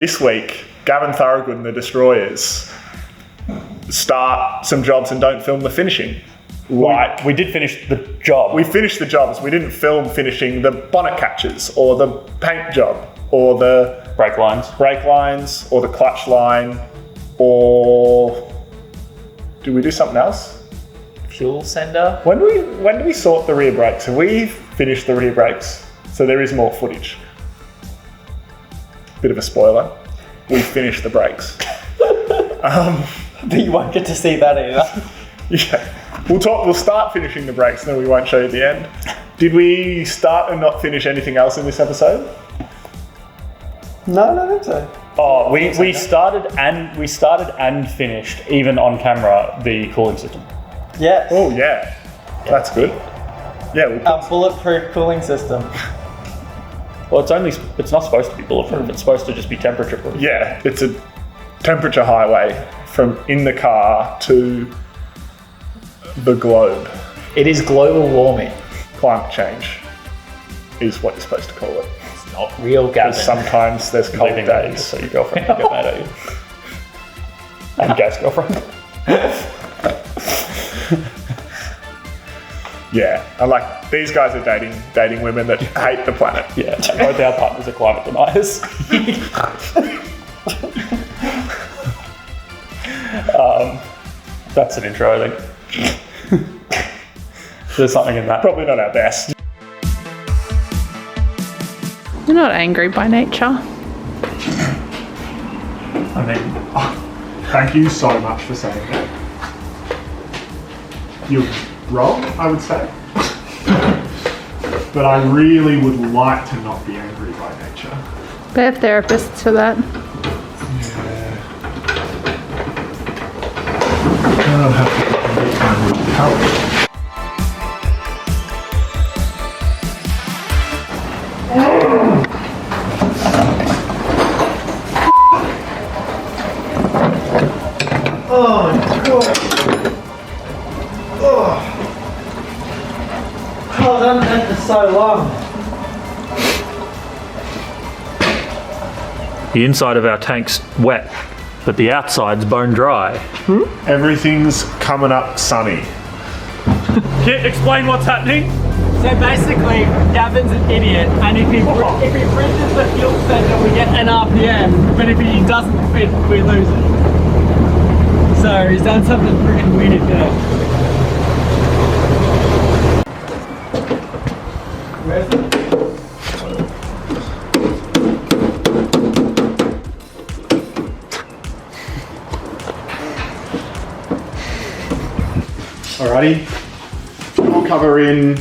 This week, Gavin Thorogood and the Destroyers start some jobs and don't film the finishing. Right. We did finish the job. We finished the jobs. We didn't film finishing the bonnet catches or the paint job or the brake lines or the clutch line, or did we do something else? Fuel sender. When do we sort the rear brakes? Have we finished the rear brakes? So there is more footage. Bit of a spoiler. We finished the brakes. But you won't get to see that either. Yeah. We'll start finishing the brakes, and then we won't show you the end. Did we start and not finish anything else in this episode? No, I don't think so. Oh, we started and finished, even on camera, the cooling system. Yes. Oh yeah, that's good. Yeah, A bulletproof cooling system. Well, it's not supposed to be bulletproof. It's supposed to just be temperature proof. yeah, it's a temperature highway from in the car to the globe. It is global warming. Climate change is what you're supposed to call it. It's not real, Gavin. Sometimes there's cold Leaving days. so your girlfriend can get mad at you. And Gav's girlfriend. Yeah, and like these guys are dating women that hate the planet. Yeah, both our partners are climate deniers. That's an intro, I think. There's something in that. Probably not our best. You're not angry by nature. I mean, thank you so much for saying that. You're wrong, I would say. But I really would like to not be angry by nature. They have therapists for that. I don't have to help. Oh, God. Oh, I've done that for so long. The inside of our tank's wet, but the outside's bone dry. Everything's coming up sunny. Kit, explain what's happening. So basically, Gavin's an idiot, and if he bridges the fuel sender, we get an RPM, but if he doesn't fit, we lose it. So he's done something freaking weird there. Where's it? Alrighty, we'll cover in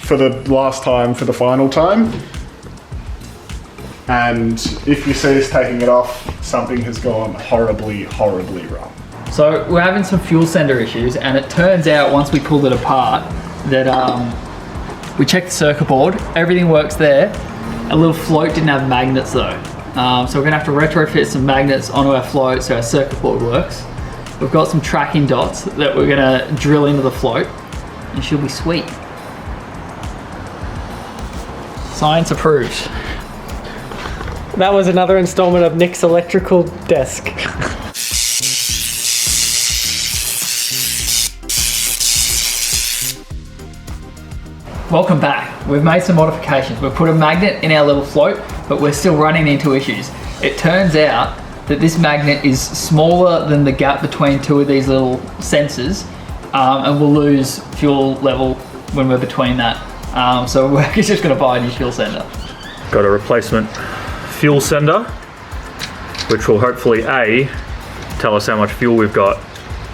for the last time, for the final time. And if you see us taking it off, something has gone horribly, horribly wrong. So we're having some fuel sender issues, and it turns out once we pulled it apart that we checked the circuit board, everything works there. A little float didn't have magnets though. So we're gonna have to retrofit some magnets onto our float so our circuit board works. We've got some tracking dots that we're gonna drill into the float, and she'll be sweet. Science approved. That was another installment of Nick's electrical desk. Welcome back. We've made some modifications. We've put a magnet in our little float, but we're still running into issues. It turns out that this magnet is smaller than the gap between two of these little sensors, and we'll lose fuel level when we're between that. So we're just gonna buy a new fuel sender. Got a replacement fuel sender, which will hopefully A, tell us how much fuel we've got,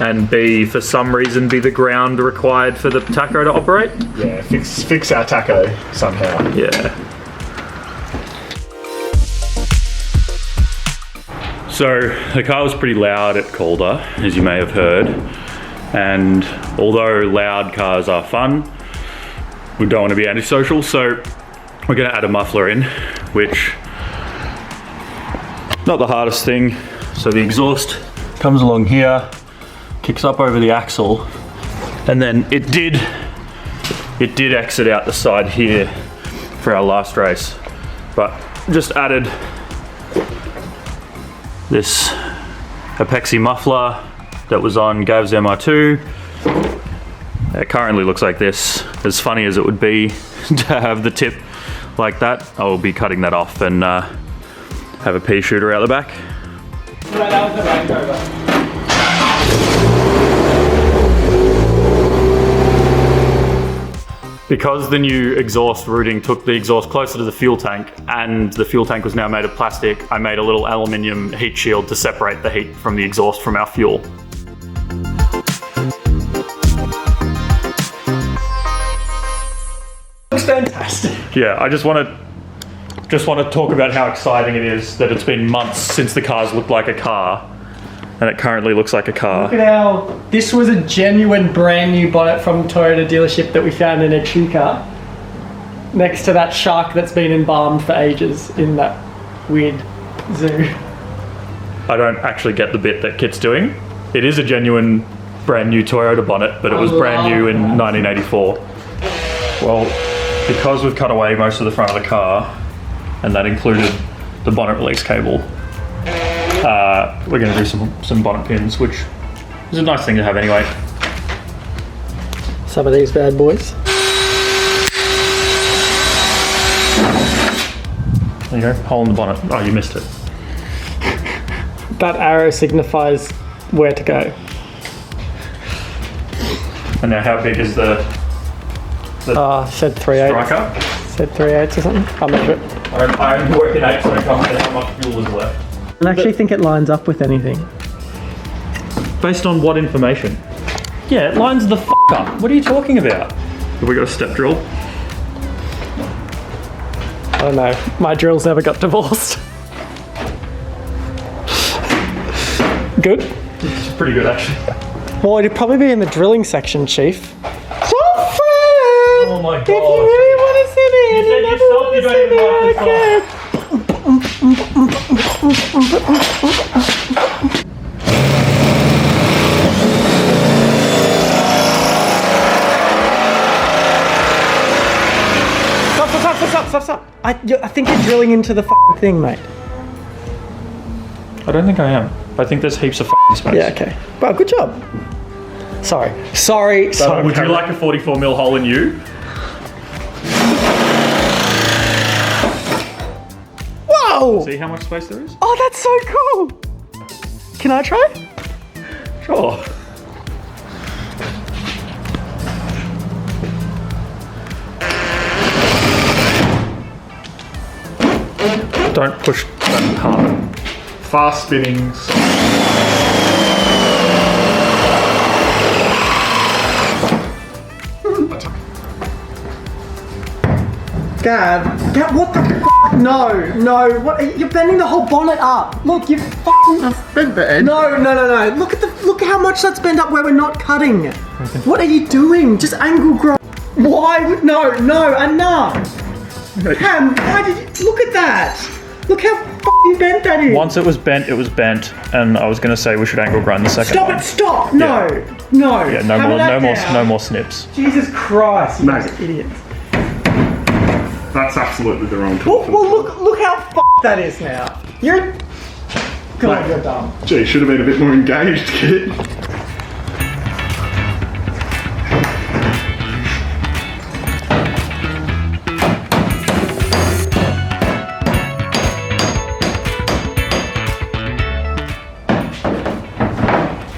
and B, for some reason, be the ground required for the tacho to operate. Yeah, fix our tacho somehow. Yeah. So the car was pretty loud at Calder, as you may have heard, and although loud cars are fun, we don't want to be antisocial, so we're going to add a muffler in, which not the hardest thing. So the exhaust comes along here, kicks up over the axle, and then it did exit out the side here for our last race, but just added this Apexi muffler that was on Gav's MR2. It currently looks like this. As funny as it would be to have the tip like that, I will be cutting that off and have a pea shooter out the back. No, that was the Range Rover. Because the new exhaust routing took the exhaust closer to the fuel tank and the fuel tank was now made of plastic, I made a little aluminium heat shield to separate the heat from the exhaust from our fuel. Looks fantastic. Yeah, I just want to talk about how exciting it is that it's been months since the cars looked like a car and it currently looks like a car. Look at how this was a genuine brand new bonnet from Toyota dealership that we found in a Chica next to that shark that's been embalmed for ages in that weird zoo. I don't actually get the bit that Kit's doing. It is a genuine brand new Toyota bonnet, but it was brand new in 1984. Well, because we've cut away most of the front of the car, and that included the bonnet release cable, we're going to do some bonnet pins, which is a nice thing to have anyway. Some of these bad boys. There you go, hole in the bonnet. Oh, you missed it. That arrow signifies where to go. And now how big is the Said 3/8. striker? Said 3/8 or something. I'll measure it. I'm working out so it comes to how much fuel is left. I actually think it lines up with anything. Based on what information? Yeah, it lines the f up. What are you talking about? Have we got a step drill? I don't know. My drills never got divorced. Good? It's pretty good actually. Well, it'd probably be in the drilling section, Chief. Oh my god. If you really want to see me, and you said never yourself want you to don't see even me, like this okay. Stop. I think you're drilling into the f***ing thing, mate. I don't think I am. I think there's heaps of f***ing space. Yeah, okay. Well, good job. Sorry. Would you like a 44mm hole in you? Whoa! See how much space there is? Oh, that's so cool. Can I try? Sure. Don't push that hard. Fast spinning. Gav, what the f***? No, what? You're bending the whole bonnet up. Look, you fucking... Bend the edge. No. Look how much that's bent up where we're not cutting. What are you doing? Just angle grind. Why? No, enough. Cam, why did you... Look at that. Look how fucking bent that is. Once it was bent, and I was going to say we should angle grind the second one. Stop. No. Yeah, no more snips. Jesus Christ, you guys Mate. are idiots. That's absolutely the wrong tool. Well, look how f***ed that is now. You're... God, you're dumb. Gee, should have been a bit more engaged, kid.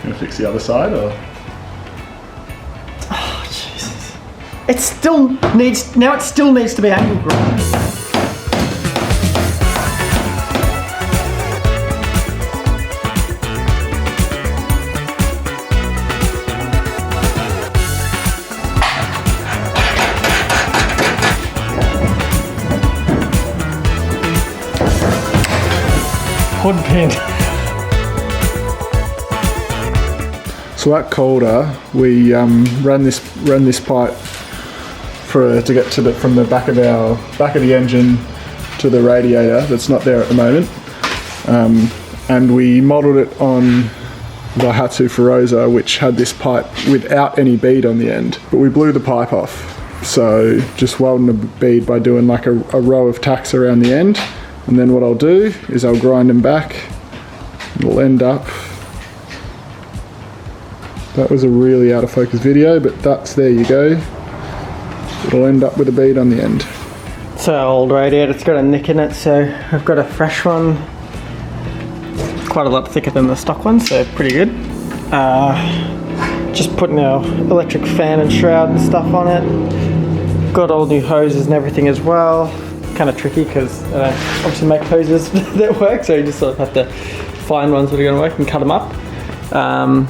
Gonna fix the other side, or? It still needs to be angle grind. Hood pin. So at Calder, we ran this pipe to get from the back of the engine to the radiator that's not there at the moment, and we modelled it on the Daihatsu Feroza, which had this pipe without any bead on the end, but we blew the pipe off. So just welding the bead by doing like a row of tacks around the end, And then what I'll do is I'll grind them back. We'll end up, that was a really out of focus video, but there you go. It'll end up with a bead on the end. It's an old radiator, it's got a nick in it, so I've got a fresh one. Quite a lot thicker than the stock one, so pretty good. Just putting our electric fan and shroud and stuff on it. Got all new hoses and everything as well. Kind of tricky because I don't obviously make hoses that work, so you just sort of have to find ones that are going to work and cut them up. I'm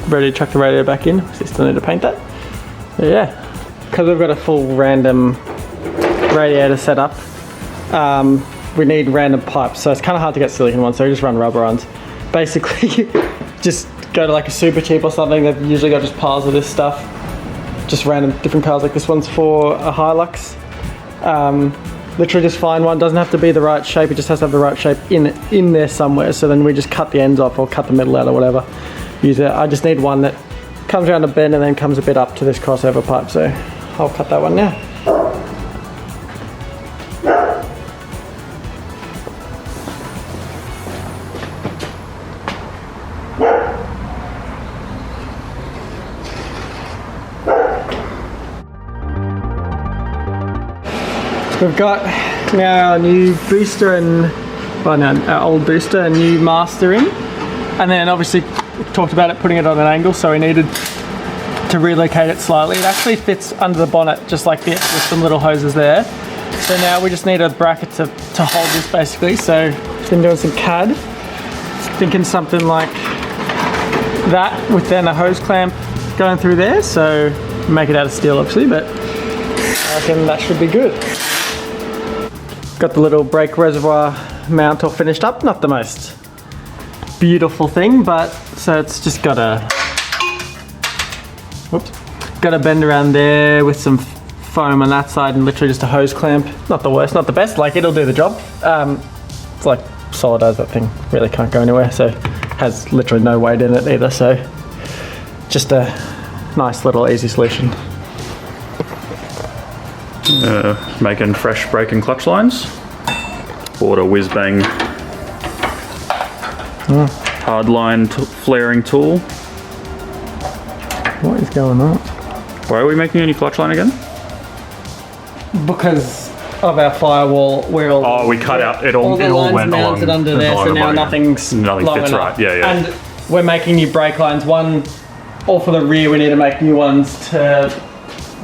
ready to chuck the radio back in, so still need to paint that. But yeah, because we've got a full random radiator set up, we need random pipes, so it's kind of hard to get silicone ones, so we just run rubber ones. Basically, just go to like a super cheap or something. They've usually got just piles of this stuff, just random different colours. Like this one's for a Hilux. Literally just find one, doesn't have to be the right shape, it just has to have the right shape in there somewhere, so then we just cut the ends off or cut the middle out or whatever. Use it. I just need one that comes around a bend and then comes a bit up to this crossover pipe, so I'll cut that one now. We've got now our new booster and, well no, our old booster and new master in. And then obviously we talked about it, putting it on an angle, so we needed to relocate it slightly. It actually fits under the bonnet just like this with some little hoses there. So now we just need a bracket to hold this basically. So been doing some CAD. Thinking something like that with then a hose clamp going through there. So make it out of steel obviously, but I reckon that should be good. Got the little brake reservoir mount all finished up. Not the most beautiful thing, but so it's just got a bend around there with some foam on that side and literally just a hose clamp. Not the worst, not the best, like it'll do the job. It's like solid as that thing, really can't go anywhere, so has literally no weight in it either, so just a nice little easy solution. Making fresh brake and clutch lines. Bought a whiz bang hardline flaring tool. What is going on? Why are we making a new clutch line again? Because of our firewall, we're all... Oh, we cut out, it all the lines went mounted along, under there, so now nothing nothing fits right. Yeah. And we're making new brake lines. One, all for the rear, we need to make new ones to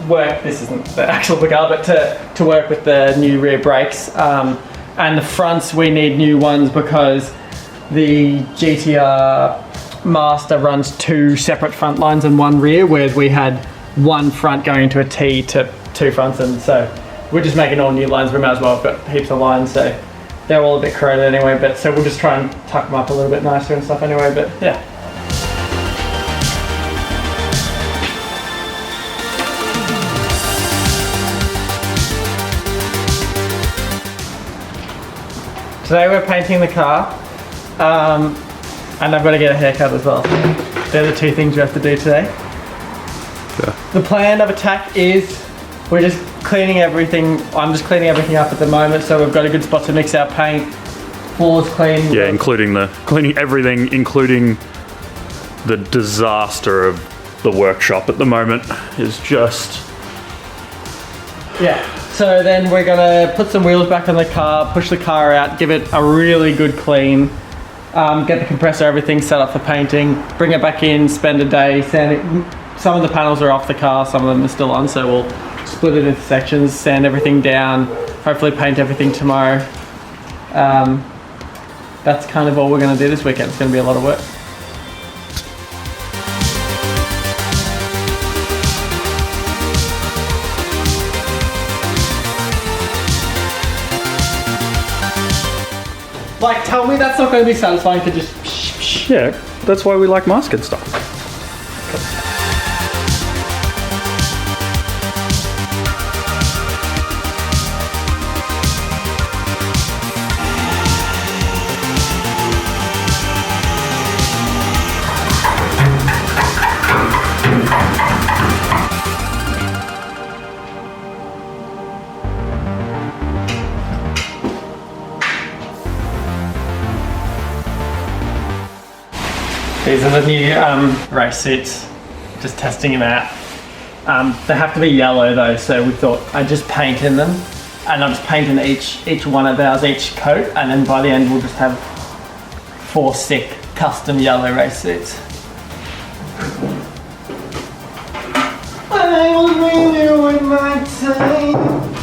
work, this isn't the actual car, but to work with the new rear brakes. And the fronts, we need new ones because the GTR Master runs two separate front lines and one rear, whereas we had one front going into a T to two fronts, and so we're just making all new lines. We might as well have got heaps of lines, so they're all a bit corroded anyway, but so we'll just try and tuck them up a little bit nicer and stuff anyway, but yeah. Today we're painting the car, and I've got to get a haircut as well. They're the two things we have to do today. Yeah. The plan of attack is we're just cleaning everything. I'm just cleaning everything up at the moment, so we've got a good spot to mix our paint. Floors clean. Yeah, cleaning everything, including the disaster of the workshop at the moment is just... Yeah. So then we're gonna put some wheels back on the car, push the car out, give it a really good clean, get the compressor, everything set up for painting, bring it back in, spend a day sanding. Some of the panels are off the car, some of them are still on, so we'll split it into sections, sand everything down, hopefully paint everything tomorrow. That's kind of all we're gonna do this weekend. It's gonna be a lot of work. Like, tell me that's not going to be satisfying to just... Yeah, that's why we like masking stuff. These are the new race suits. Just testing them out. They have to be yellow though, so we thought I'd just paint in them. And I'm just painting each one of ours, each coat, and then by the end we'll just have 4 sick custom yellow race suits. I will bring you in my time.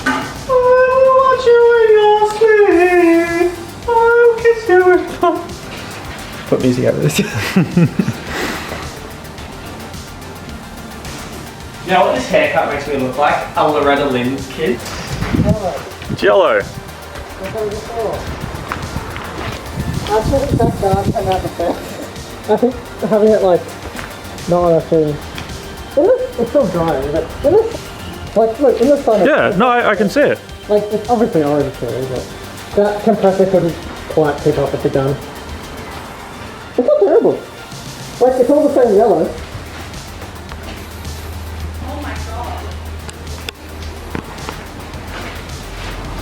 I will watch you in your sleep. I will kiss you in my... Put music over this. You know what this haircut makes me look like? A Loretta Lynn's kid. It's yellow. Actually, that dark came out the best. I think having it like not actually. It's still drying, but like look in the sun. Yeah, no, I can see it. Like it's obviously orange too, but that compressor couldn't quite keep up with the gun. It's not terrible. Like it's all the same yellow.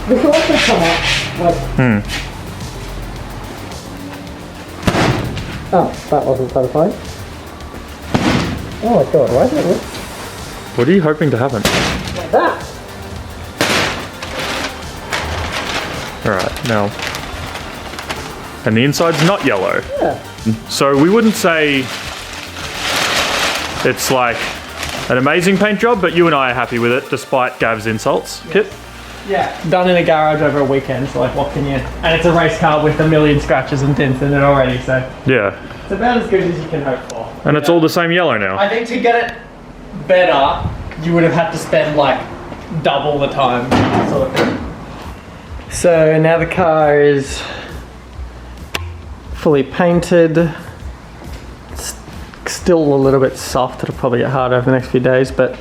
This will also come out like. Oh, that wasn't satisfying. Oh my god, why is it look What are you hoping to happen? like that? Alright, now. And the inside's not yellow. Yeah. So we wouldn't say it's like an amazing paint job, but you and I are happy with it despite Gav's insults. Kit? Yeah, done in a garage over a weekend, so like what can you... And it's a race car with a million scratches and dents in it already, so... Yeah. It's about as good as you can hope for. And it's all the same yellow now. I think to get it better, you would have had to spend like double the time, sort of thing. So now the car is fully painted. It's still a little bit soft, it'll probably get harder over the next few days, but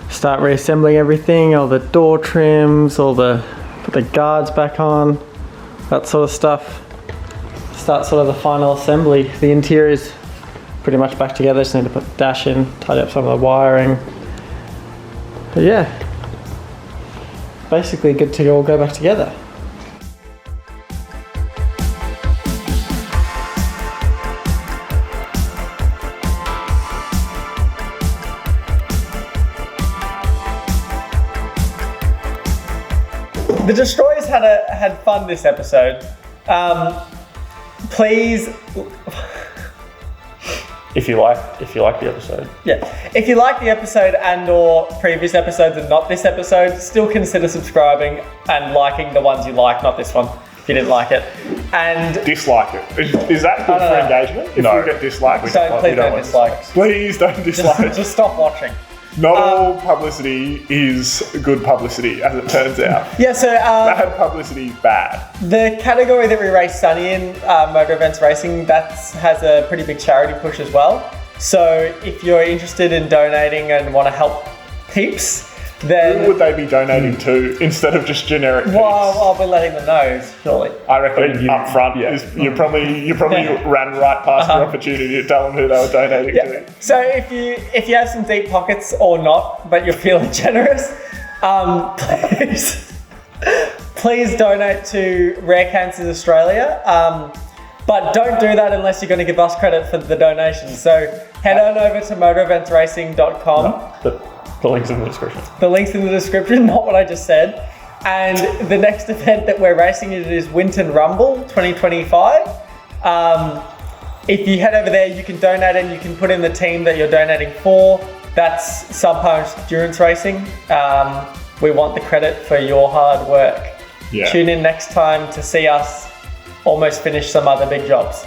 start reassembling everything, all the door trims, put the guards back on, that sort of stuff. Start sort of the final assembly. The interior's pretty much back together, just need to put the dash in, tidy up some of the wiring. But yeah, basically good to all go back together. The Destroyers had fun this episode. Please, If you like the episode. yeah, if you like the episode and/or previous episodes and not this episode, still consider subscribing and liking the ones you like, not this one if you didn't like it. And Dislike it. Is that good for engagement? If No. you get disliked, please don't dislike. Please don't dislike it. Just stop watching. Not all publicity is good publicity, as it turns out. Yeah, so Bad publicity is bad. the category that we race Sunny in, Motor Events Racing, that has a pretty big charity push as well. So if you're interested in donating and want to help peeps, then... Who would they be donating to instead of just generic peeps? Well, I'll be letting them know, surely. I reckon up front, you probably ran right past your opportunity to tell them who they were donating to. So if you have some deep pockets or not, but you're feeling generous, please donate to Rare Cancers Australia. But don't do that unless you're going to give us credit for the donation. So head on over to motoreventsracing.com. The link's in the description. The link's in the description, not what I just said. And the next event that we're racing in is Winton Rumble 2025. If you head over there, you can donate and you can put in the team that you're donating for. That's SubPar Endurance Racing. We want the credit for your hard work. Yeah. Tune in next time to see us almost finish some other big jobs.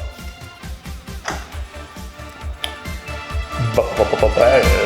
Bye.